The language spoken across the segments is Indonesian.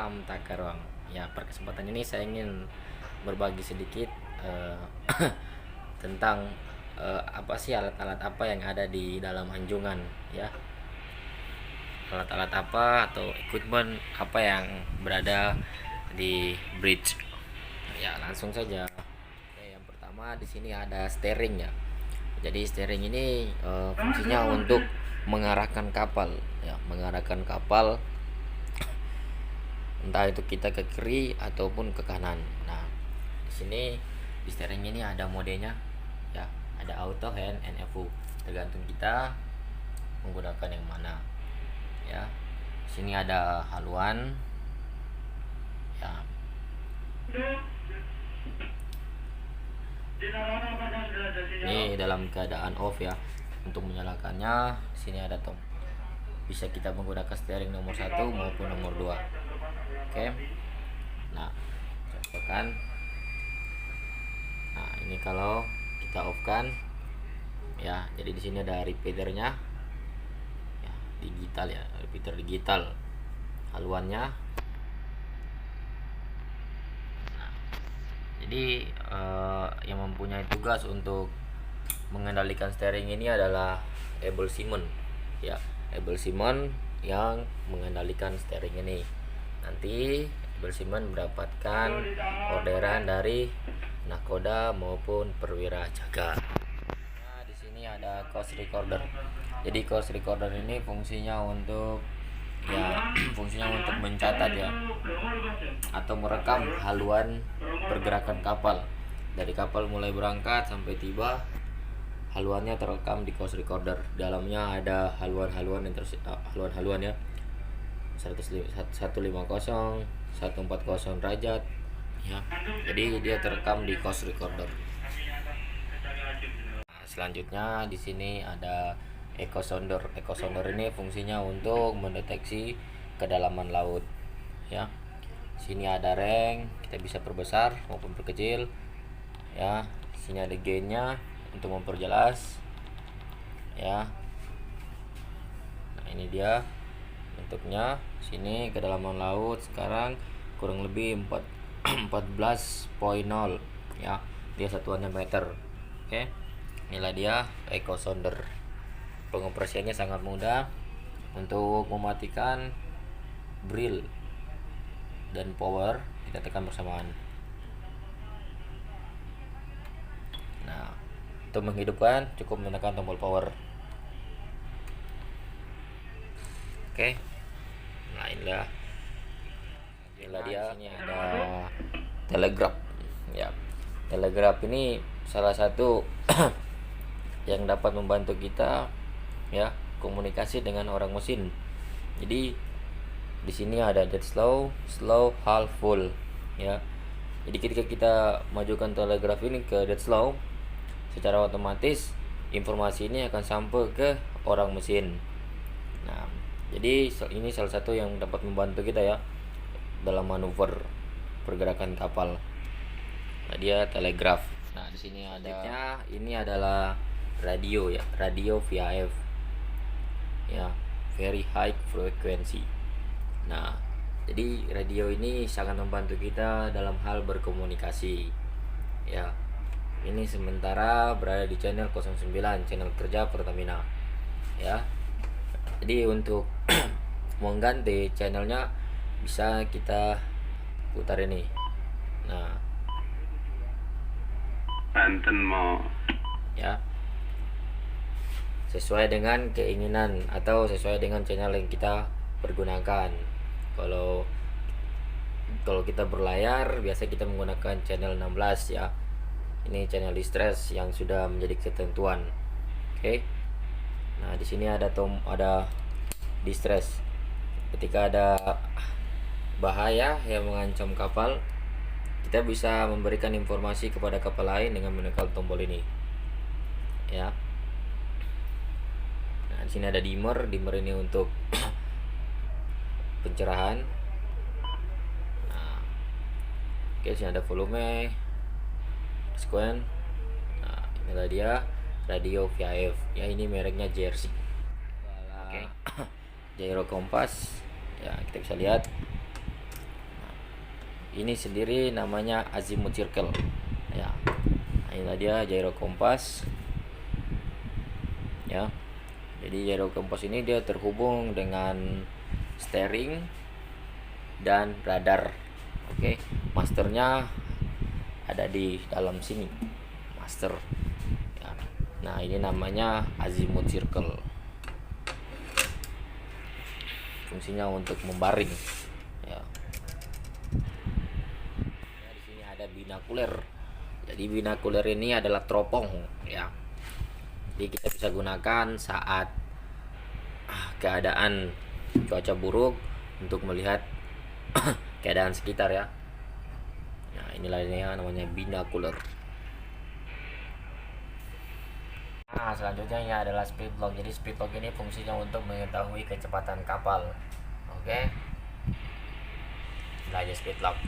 salam Takarwang. Ya, pada kesempatan ini saya ingin berbagi sedikit tentang apa sih alat-alat apa yang ada di dalam anjungan, ya. Alat-alat apa atau equipment apa yang berada di bridge. Ya, langsung saja. Oke, yang pertama di sini ada steering, ya. Jadi steering ini fungsinya untuk mengarahkan kapal, ya, mengarahkan kapal entah itu kita ke kiri ataupun ke kanan. Nah, di sini di steering ini ada modenya, ya, ada auto, hand, and FU. Tergantung kita menggunakan yang mana, ya. Di sini ada haluan, ya. Ini dalam keadaan off, ya. Untuk menyalakannya, di sini ada tombol. Bisa kita menggunakan steering nomor 1 maupun nomor 2. Oke. Nah, contohkan. Nah, ini kalau kita off kan, ya. Jadi di sini ada repeaternya, ya, digital, ya, repeater digital. Haluannya. Nah, jadi yang mempunyai tugas untuk mengendalikan steering ini adalah Able Simon, ya. Able Simon yang mengendalikan steering ini. Nanti Able Simon mendapatkan orderan dari nakoda maupun perwira jaga. Nah, di sini ada course recorder. Jadi course recorder ini fungsinya untuk, ya, fungsinya untuk mencatat, ya, atau merekam haluan pergerakan kapal. Dari kapal mulai berangkat sampai tiba, haluannya terekam di course recorder. Dalamnya ada haluan-haluan yang haluan-haluan, ya. 150, 140 derajat, ya. Jadi dia terekam di course recorder. Nah, selanjutnya di sini ada echo sounder. Echo sounder ini fungsinya untuk mendeteksi kedalaman laut, ya. Sini ada ring, kita bisa perbesar maupun perkecil, ya. Sini ada gainnya untuk memperjelas, ya. Nah, ini dia bentuknya. Sini kedalaman laut sekarang kurang lebih 14.0, ya. Dia satuannya meter. Oke. Inilah dia echo sounder. Pengoperasiannya sangat mudah. Untuk mematikan brill dan power kita tekan bersamaan. Nah, untuk menghidupkan cukup menekan tombol power. Oke. Nah, inilah dia. Ini ada telegraph, ya. Telegraph ini salah satu yang dapat membantu kita, ya, komunikasi dengan orang mesin. Jadi di sini ada dead slow, slow, half, full, ya. Jadi ketika kita majukan telegraph ini ke dead slow, secara otomatis informasi ini akan sampai ke orang mesin. Nah, jadi ini salah satu yang dapat membantu kita, ya, dalam manuver pergerakan kapal. Nah, dia telegraph. Nah, di sini ada, ini adalah radio, ya, radio VHF, ya, very high frequency. Nah, jadi radio ini sangat membantu kita dalam hal berkomunikasi, ya. Ini sementara berada di channel 09, channel kerja Pertamina, ya. Jadi untuk mengganti channelnya bisa kita putar ini. Nah, Banten mau, ya, sesuai dengan keinginan atau sesuai dengan channel yang kita pergunakan. Kalau kita berlayar biasa kita menggunakan channel 16, ya. Ini channel distress yang sudah menjadi ketentuan. Oke. Nah, di sini ada distress. Ketika ada bahaya yang mengancam kapal, kita bisa memberikan informasi kepada kapal lain dengan menekan tombol ini, ya. Nah, di sini ada dimmer. Dimmer ini untuk pencerahan. Nah, oke, sini ada volume, sequence. Nah, inilah dia radio VHF, ya. Ini mereknya JRC. Oke. Gyro kompas, ya, kita bisa lihat ini sendiri namanya azimuth circle ya. Nah, inilah dia gyro kompas ya. Jadi gyro kompas ini dia terhubung dengan steering dan radar. Oke, masternya ada di dalam sini, master ya. Nah, ini namanya azimuth circle, fungsinya untuk membaring ya. Di sini ada binokuler. Jadi binokuler ini adalah teropong ya. Jadi kita bisa gunakan saat keadaan cuaca buruk untuk melihat keadaan sekitar ya. Nah, inilah yang namanya binokuler. Nah, selanjutnya ini adalah speed log. Jadi speed log ini fungsinya untuk mengetahui kecepatan kapal. Oke. Belajar speed log.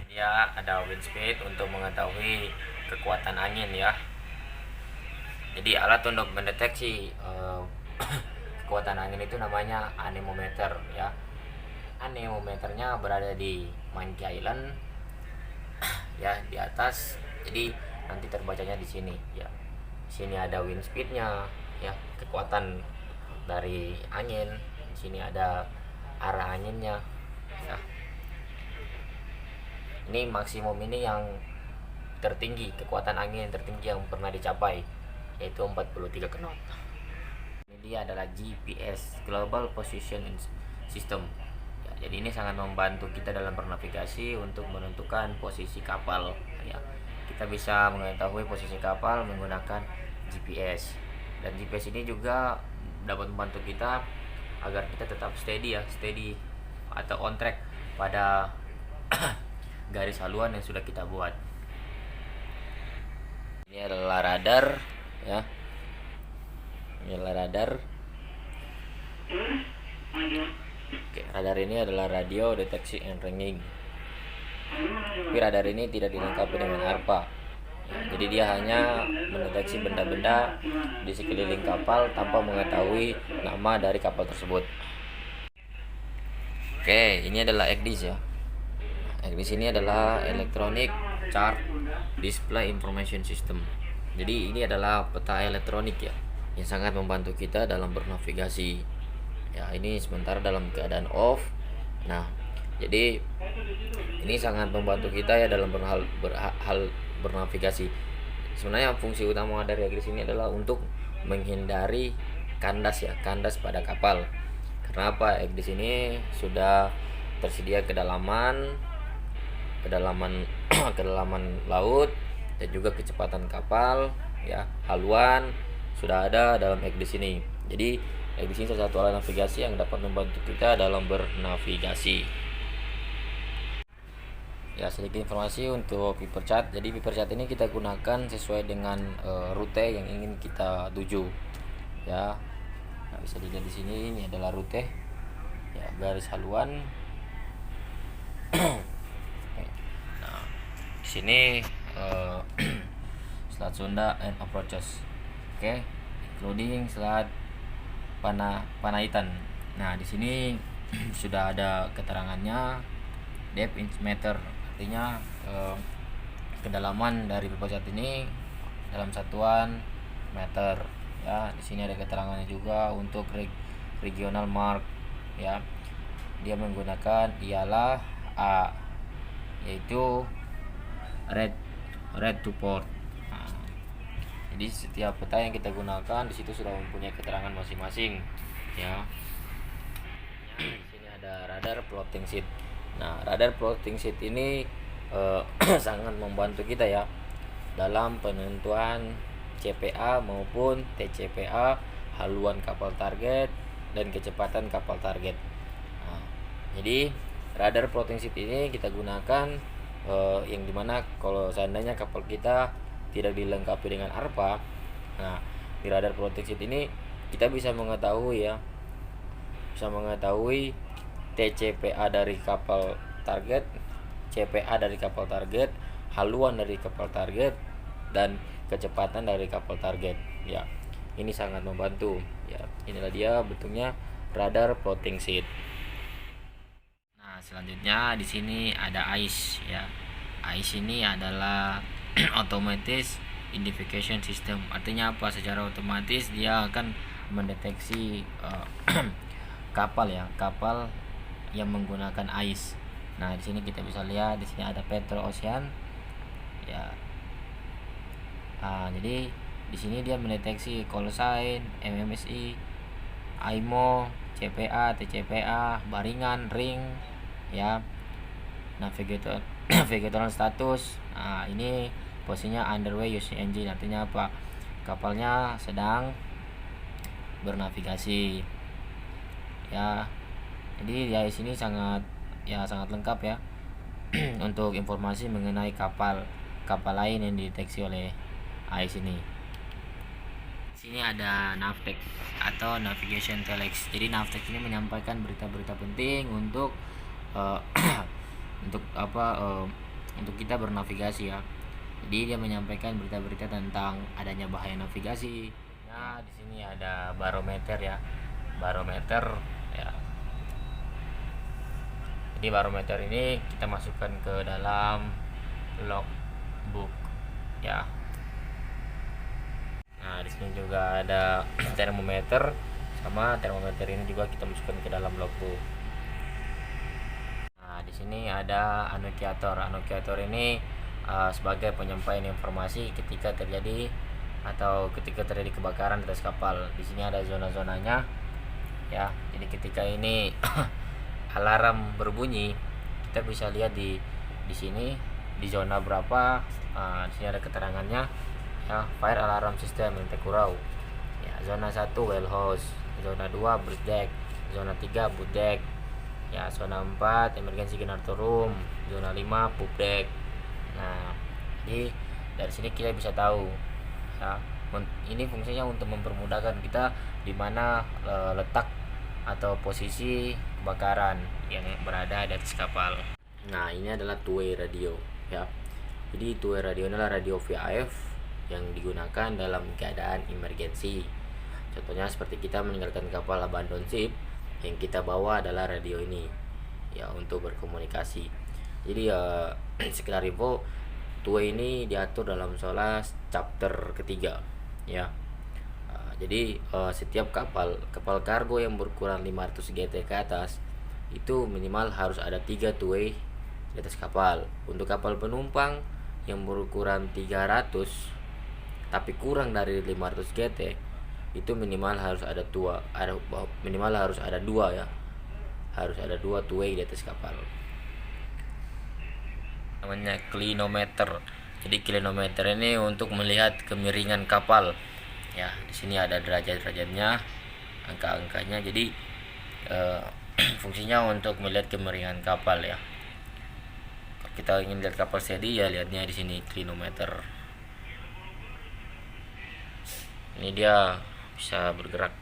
Dia ada wind speed untuk mengetahui kekuatan angin ya. Jadi alat untuk mendeteksi kekuatan angin itu namanya anemometer ya. Anemometernya berada di Monkey Island ya, di atas. Jadi nanti terbacanya di sini ya. Di sini ada wind speednya ya, kekuatan dari angin. Di sini ada arah anginnya ya. Ini maksimum ini yang tertinggi, kekuatan angin tertinggi yang pernah dicapai, yaitu 43 knot. Ini dia adalah GPS, Global Position System ya. Jadi ini sangat membantu kita dalam bernavigasi untuk menentukan posisi kapal ya. Kita bisa mengetahui posisi kapal menggunakan GPS, dan GPS ini juga dapat membantu kita agar kita tetap steady ya, steady atau on track pada garis haluan yang sudah kita buat. Ini adalah radar ya. Ini adalah radar. Oke, radar ini adalah radio deteksi and ringing. Tapi radar ini tidak dilengkapi dengan ARPA ya, jadi dia hanya mendeteksi benda-benda di sekeliling kapal tanpa mengetahui nama dari kapal tersebut. Oke, ini adalah ECDIS ya. ECDIS ini adalah Electronic Chart Display Information System. Jadi ini adalah peta elektronik ya, yang sangat membantu kita dalam bernavigasi ya. Ini sementara dalam keadaan off. Nah, jadi ini sangat membantu kita ya dalam bernavigasi. Sebenarnya fungsi utama dari ECDIS ini adalah untuk menghindari kandas ya, kandas pada kapal. Kenapa? ECDIS ini sudah tersedia kedalaman laut dan juga kecepatan kapal ya, haluan sudah ada dalam ECDIS ini. Jadi ECDIS ini salah satu alat navigasi yang dapat membantu kita dalam bernavigasi. Ya, sedikit informasi untuk paper chart. Jadi paper chart ini kita gunakan sesuai dengan rute yang ingin kita tuju ya. Nah, bisa dilihat di sini, ini adalah rute ya, garis haluan. Nah, di sini Selat Sunda and approaches. Oke, including Selat Panaitan. Nah, di sini sudah ada keterangannya, depth in meter, artinya kedalaman dari paper chart ini dalam satuan meter ya. Di sini ada keterangannya juga untuk regional mark ya. Dia menggunakan ialah A, yaitu red to port. Nah, jadi setiap peta yang kita gunakan di situ sudah mempunyai keterangan masing-masing ya. Di sini ada radar plotting sheet. Nah, radar plotting sheet ini sangat membantu kita ya dalam penentuan CPA maupun TCPA, haluan kapal target dan kecepatan kapal target. Nah, jadi radar plotting sheet ini kita gunakan yang dimana kalau seandainya kapal kita tidak dilengkapi dengan ARPA, nah di radar plotting sheet ini kita bisa mengetahui ya, bisa mengetahui TCPA dari kapal target, CPA dari kapal target, haluan dari kapal target, dan kecepatan dari kapal target ya. Ini sangat membantu ya. Inilah dia bentuknya radar plotting sheet. Nah, Nah, selanjutnya di sini ada ICE ya. ICE ini adalah Automatic Identification System. Artinya apa? Secara otomatis dia akan mendeteksi kapal ya, kapal yang menggunakan ICE. Nah, di sini kita bisa lihat di sini ada Petro Ocean ya. Jadi di sini dia mendeteksi call sign, MMSI, IMO, CPA, TCPA, baringan, ring ya, navigator navigatoral status. Nah, ini posisinya underway using engine, artinya apa? Kapalnya sedang bernavigasi ya. Jadi di sini sangat lengkap ya untuk informasi mengenai kapal lain yang dideteksi oleh ICE ini. Sini ada Navtex atau Navigation Telex. Jadi Navtex ini menyampaikan berita-berita penting untuk untuk kita bernavigasi ya. Jadi dia menyampaikan berita-berita tentang adanya bahaya navigasi. Nah, di sini ada barometer ya. Barometer ya. Jadi barometer ini kita masukkan ke dalam logbook ya. Nah, di sini juga ada termometer, sama termometer ini juga kita masukkan ke dalam logbook. Nah, di sini ada annunciator. Annunciator ini sebagai penyampaian informasi ketika terjadi kebakaran di atas kapal. Di sini ada zona-zonanya ya. Jadi ketika ini alarm berbunyi, kita bisa lihat di sini di zona berapa. Di sini ada keterangannya ya, fire alarm system Kurau ya. Zona 1 well house, zona 2 bridge deck, zona 3 boot deck ya, zona 4 emergency generator room, zona 5 poop deck. Nah, jadi dari sini kita bisa tahu ya, ini fungsinya untuk mempermudahkan kita di mana letak atau posisi kebakaran yang berada di atas kapal. Nah, ini adalah two-way radio ya. Jadi two-way radio adalah radio VHF yang digunakan dalam keadaan emergensi. Contohnya seperti kita meninggalkan kapal abandon ship, yang kita bawa adalah radio ini ya untuk berkomunikasi. Jadi sekedar info, two-way ini diatur dalam SOLAS chapter ketiga ya. Jadi setiap kapal kargo yang berukuran 500 GT ke atas itu minimal harus ada 3 two-way di atas kapal. Untuk kapal penumpang yang berukuran 300 tapi kurang dari 500 GT itu minimal harus ada dua ya. Harus ada 2 two-way di atas kapal. Namanya clinometer. Jadi clinometer ini untuk melihat kemiringan kapal. Ya, di sini ada derajat-derajatnya, angka-angkanya. Jadi fungsinya untuk melihat kemiringan kapal ya. Kalau kita ingin lihat kapal steady ya lihatnya di sini clinometer. Ini dia bisa bergerak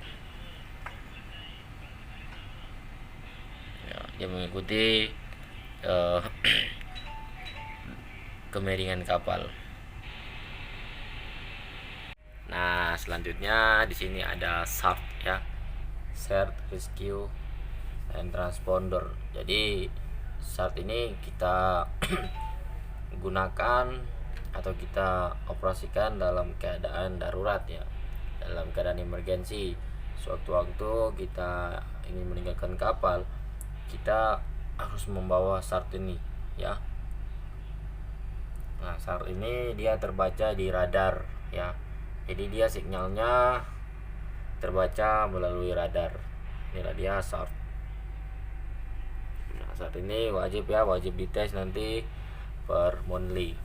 ya, dia mengikuti kemiringan kapal. Nah, selanjutnya di sini ada SART ya, Search, Rescue and Transponder. Jadi SART ini kita gunakan atau kita operasikan dalam keadaan darurat ya, dalam keadaan emergensi. Suatu waktu kita ingin meninggalkan kapal, kita harus membawa SART ini ya. Nah, SART ini dia terbaca di radar ya. Jadi dia sinyalnya terbaca melalui radar. Inilah dia SART. Nah, SART ini wajib dites nanti per monthly.